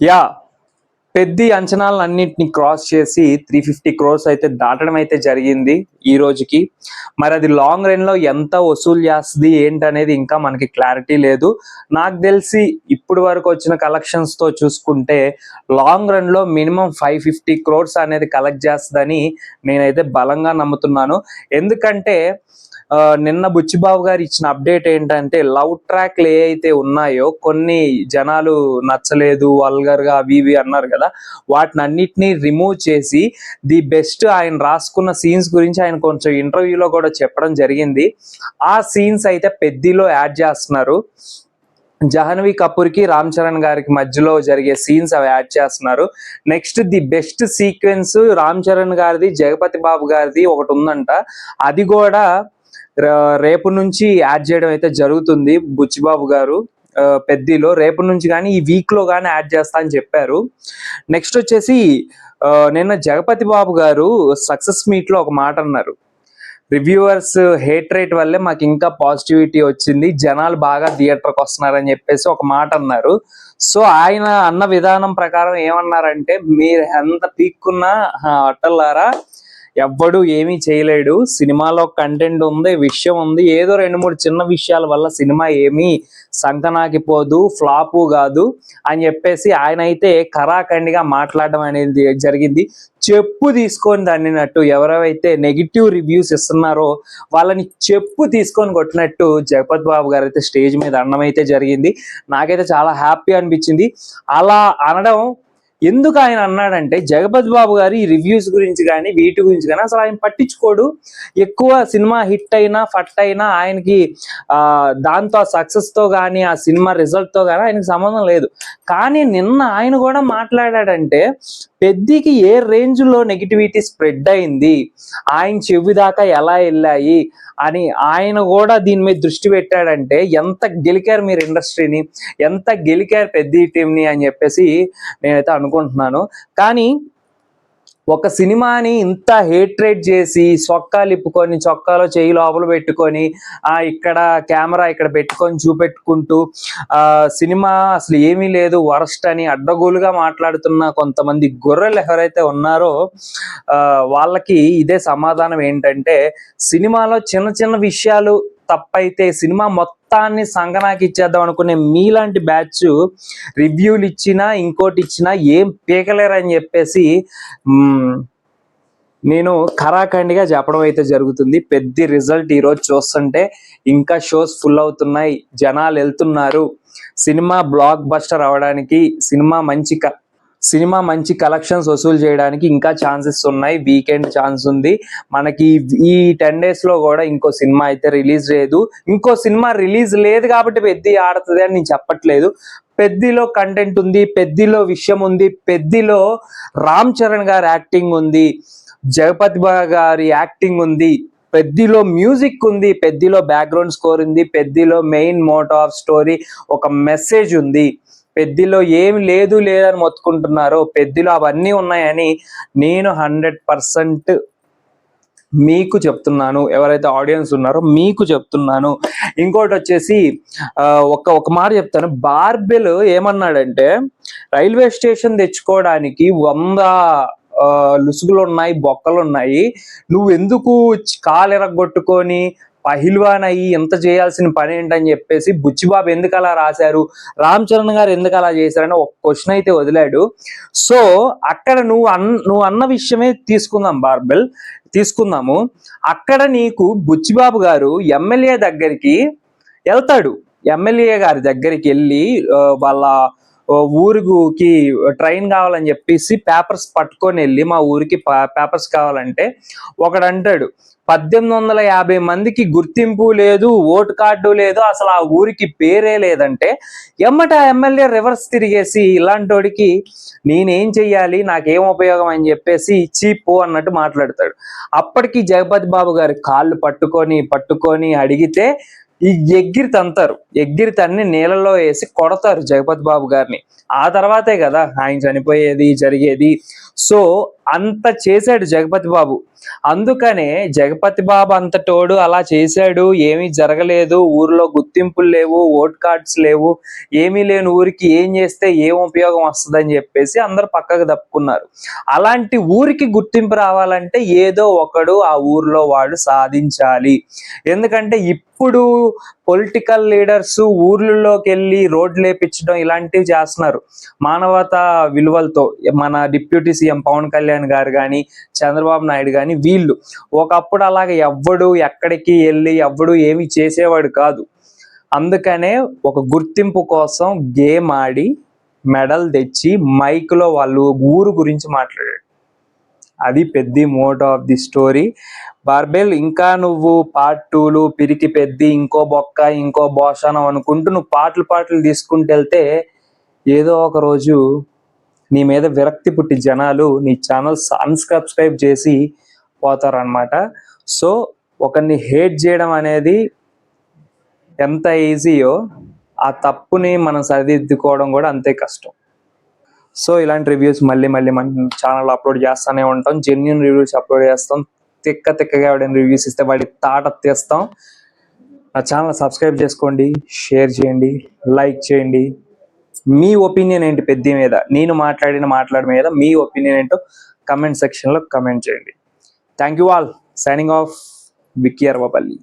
Yeah పెద్ద అంచనాలన్నింటినీ cross చేసి 350 క్రోర్స్ అయితే దాటడం అయితే జరిగింది ఈ రోజుకి. మరి అది లాంగ్ రన్ లో ఎంత వసూలు చేస్తుంది ఏంటనేది ఇంకా మనకి క్లారిటీ లేదు. నాకు తెలిసి ఇప్పుడు వరకు వచ్చిన కలెక్షన్స్ తో చూసుకుంటే లాంగ్ రన్ లో మినిమం 550 క్రోర్స్ అనేది కలెక్ట్ చేస్తుందని నేనైతే బలంగా నమ్ముతున్నాను. ఎందుకంటే నిన్న బుచ్చిబాబు గారు ఇచ్చిన అప్డేట్ ఏంటంటే లవ్ ట్రాక్లు ఏ అయితే ఉన్నాయో కొన్ని జనాలు నచ్చలేదు వల్గర్ గా అవి ఇవి అన్నారు కదా, వాటిని అన్నిటినీ రిమూవ్ చేసి ది బెస్ట్ ఆయన రాసుకున్న సీన్స్ గురించి ఆయన కొంచెం ఇంటర్వ్యూలో కూడా చెప్పడం జరిగింది. ఆ సీన్స్ అయితే పెద్దిలో యాడ్ చేస్తున్నారు. జాహ్నవి కపూర్ కి రామ్ చరణ్ గారికి మధ్యలో జరిగే సీన్స్ అవి యాడ్ చేస్తున్నారు. Next the best sequence Ram Charan గారిది జగపతి బాబు గారిది ఒకటి ఉందంట. అది కూడా రేపు నుంచి యాడ్ చేయడం అయితే జరుగుతుంది. బుచ్చిబాబు గారు పెద్దిలో రేపు నుంచి కానీ ఈ వీక్ లో కానీ యాడ్ చేస్తా అని చెప్పారు. నెక్స్ట్ వచ్చేసి నిన్న జగపతి బాబు గారు సక్సెస్ మీట్ లో ఒక మాట అన్నారు. రివ్యూవర్స్ హేట్ రేట్ వల్లే మాకు ఇంకా పాజిటివిటీ వచ్చింది, జనాలు బాగా థియేటర్కి వస్తున్నారని చెప్పేసి ఒక మాట అన్నారు. సో ఆయన అన్న విధానం ప్రకారం ఏమన్నారంటే, మీరు ఎంత పీక్కున్నా అట్టలారా ఎవ్వడు ఏమీ చేయలేడు, సినిమాలో కంటెంట్ ఉంది, విషయం ఉంది, ఏదో 2-3 చిన్న విషయాల వల్ల సినిమా ఏమీ సంకనాకిపోదు, ఫ్లాపు కాదు అని చెప్పేసి ఆయన అయితే కరాఖండిగా మాట్లాడడం అనేది జరిగింది. చెప్పు తీసుకొని దాన్నినట్టు ఎవరైతే నెగిటివ్ రివ్యూస్ ఇస్తున్నారో వాళ్ళని చెప్పు తీసుకొని కొట్టినట్టు జగపతి బాబు గారు అయితే స్టేజ్ మీద అనడం అయితే జరిగింది. నాకైతే చాలా హ్యాపీ అనిపించింది. అలా అనడం ఎందుకు ఆయన అన్నాడంటే, జగపతి బాబు గారు ఈ రివ్యూస్ గురించి కానీ వీటి గురించి కానీ అసలు ఆయన పట్టించుకోడు. ఎక్కువ సినిమా హిట్ అయినా ఫట్ అయినా ఆయనకి దాంతో సక్సెస్ తో కానీ ఆ సినిమా రిజల్ట్ తో కానీ ఆయనకి సంబంధం లేదు. కానీ నిన్న ఆయన కూడా మాట్లాడాడంటే పెద్దికి ఏ రేంజ్ లో నెగిటివిటీ స్ప్రెడ్ అయింది, ఆయన చెవి దాకా ఎలా వెళ్ళాయి అని ఆయన కూడా దీని మీద దృష్టి పెట్టాడంటే ఎంత గెలికారు మీరు ఇండస్ట్రీని, ఎంత గెలికారు పెద్ద టీంని అని చెప్పేసి నేనైతే అనుకుంటున్నాను. కానీ ఒక సినిమాని ఇంత హేట్రేట్ చేసి చొక్కాలు ఇప్పుకొని చొక్కాలో చేయి లోపల పెట్టుకొని ఇక్కడ కెమెరా ఇక్కడ పెట్టుకొని చూపెట్టుకుంటూ సినిమా అసలు ఏమీ లేదు వరస్ట్ అని అడ్డగోలుగా మాట్లాడుతున్న కొంతమంది గొర్రెలు ఎవరైతే ఉన్నారో వాళ్ళకి ఇదే సమాధానం ఏంటంటే, సినిమాలో చిన్న చిన్న విషయాలు తప్పైతే సినిమా మొత్తాన్ని సంగనాకి ఇచ్చేద్దాం అనుకునే మీలాంటి బ్యాచ్ రివ్యూలు ఇచ్చినా ఇంకోటి ఇచ్చినా ఏం పీకలేరని చెప్పేసి నేను ఖరాఖండిగా చెప్పడం అయితే జరుగుతుంది. పెద్ద రిజల్ట్ ఈరోజు చూస్తుంటే ఇంకా షోస్ ఫుల్ అవుతున్నాయి, జనాలు వెళ్తున్నారు. సినిమా బ్లాక్ బస్టర్ అవడానికి, సినిమా మంచి కలెక్షన్స్ వసూలు చేయడానికి ఇంకా ఛాన్సెస్ ఉన్నాయి. వీకెండ్ ఛాన్స్ ఉంది మనకి. ఈ 10 days లో కూడా ఇంకో సినిమా అయితే రిలీజ్ లేదు. ఇంకో సినిమా రిలీజ్ లేదు కాబట్టి పెద్ద ఆడుతుంది అని నేను చెప్పట్లేదు. పెద్దిలో కంటెంట్ ఉంది, పెద్దిలో విషయం ఉంది, పెద్దిలో రామ్ చరణ్ గారి యాక్టింగ్ ఉంది, జగపతి బాబు గారి యాక్టింగ్ ఉంది, పెద్దిలో మ్యూజిక్ ఉంది, పెద్దిలో బ్యాక్గ్రౌండ్ స్కోర్ ఉంది, పెద్దిలో మెయిన్ మోటో ఆఫ్ స్టోరీ ఒక మెసేజ్ ఉంది. పెద్దిలో ఏమి లేదని మొత్తుకుంటున్నారో పెద్దిలో అవన్నీ ఉన్నాయని నేను 100% మీకు చెప్తున్నాను. ఎవరైతే ఆడియన్స్ ఉన్నారో మీకు చెప్తున్నాను. ఇంకోటి వచ్చేసి ఒక మాట చెప్తాను. బార్బెల్ ఏమన్నాడంటే, రైల్వే స్టేషన్ తెచ్చుకోవడానికి 100 లుసుగులు ఉన్నాయి, బొక్కలు ఉన్నాయి, నువ్వు ఎందుకు కాలు ఎరగొట్టుకొని పహిల్వాన్ అయ్యి ఎంత చేయాల్సిన పని ఏంటని చెప్పేసి బుచ్చిబాబు ఎందుకు అలా రాశారు, రామ్ చరణ్ గారు ఎందుకు అలా చేశారని ఒక క్వశ్చన్ అయితే వదిలాడు. సో అక్కడ నువ్వు అన్న విషయమే తీసుకుందాము. అక్కడ నీకు బుచ్చిబాబు గారు ఎమ్మెల్యే దగ్గరికి వెళ్తాడు. ఎమ్మెల్యే గారి దగ్గరికి వెళ్ళి వాళ్ళ ఊరికి ట్రైన్ కావాలని చెప్పేసి పేపర్స్ పట్టుకొని వెళ్ళి, మా ఊరికి పేపర్స్ కావాలంటే ఒకడు అంటాడు 1850 మందికి గుర్తింపు లేదు, ఓటు కార్డు లేదు, అసలు ఆ ఊరికి పేరే లేదంటే ఎమ్మట ఎమ్మెల్యే రివర్స్ తిరిగేసి ఇలాంటోడికి నేనేం చెయ్యాలి, నాకేం ఉపయోగం అని చెప్పేసి చీపు అన్నట్టు మాట్లాడతాడు. అప్పటికి జగపతి బాబు గారి కాళ్ళు పట్టుకొని అడిగితే ఈ ఎగ్గిరి తన్ని నీళ్ళలో వేసి కొడతారు జగపతి బాబు గారిని. ఆ తర్వాతే కదా ఆయన చనిపోయేది జరిగేది. సో అంత చేశాడు జగపతి బాబు. అందుకనే జగపతి బాబు అంతటోడు అలా చేశాడు, ఏమీ జరగలేదు, ఊర్లో గుర్తింపులు లేవు, ఓట్ కార్డ్స్ లేవు, ఏమీ లేని ఊరికి ఏం చేస్తే ఏం ఉపయోగం వస్తుందని చెప్పేసి అందరు పక్కకు తప్పుకున్నారు. అలాంటి ఊరికి గుర్తింపు రావాలంటే ఏదో ఒకడు ఆ ఊర్లో వాడు సాధించాలి. ఎందుకంటే ఇప్పుడు పొలిటికల్ లీడర్స్ ఊర్లలోకి వెళ్ళి రోడ్లు వేపించడం ఇలాంటివి చేస్తున్నారు మానవతా విలువలతో. మన డిప్యూటీ సీఎం పవన్ కళ్యాణ్ గారు కానీ, చంద్రబాబు నాయుడు కానీ, వీళ్ళు ఒకప్పుడు అలాగే ఎవ్వడు ఎక్కడికి వెళ్ళి ఎవ్వడు ఏమి చేసేవాడు కాదు. అందుకనే ఒక గుర్తింపు కోసం గేమ్ ఆడి మెడల్ తెచ్చి మైక్లో వాళ్ళు ఊరు గురించి మాట్లాడాడు. అది పెద్ద motto of the story. Barbell, ఇంకా నువ్వు పార్ట్ 2లు పిరికి పెద్ది, ఇంకో బొక్క, ఇంకో బోషానం అనుకుంటూ నువ్వు పాటలు తీసుకుంటూ వెళ్తే ఏదో ఒక రోజు నీ మీద విరక్తి పుట్టి జనాలు నీ ఛానల్ అన్సబ్స్క్రైబ్ చేసి పోతారనమాట. సో ఒకరిని హేట్ చేయడం అనేది ఎంత ఈజీయో ఆ తప్పుని మనం సరిదిద్దుకోవడం కూడా అంతే కష్టం. సో ఇలాంటి రివ్యూస్ మళ్ళీ మన ఛానల్ అప్లోడ్ చేస్తూనే ఉంటాం. జెన్యూన్ రివ్యూస్ అప్లోడ్ చేస్తాం. తిక్కగా ఎవడైనా రివ్యూస్ ఇస్తే వాడి తాట తీస్తాం. నా ఛానల్ సబ్స్క్రైబ్ చేసుకోండి, షేర్ చేయండి, లైక్ చేయండి. మీ ఒపీనియన్ ఏంటి పెద్ద మీద, నేను మాట్లాడిన మీద మీ ఒపీనియన్ ఏంటో కమెంట్ సెక్షన్లో కమెంట్ చేయండి. Thank you all. Signing off, Vicky Aravapalli.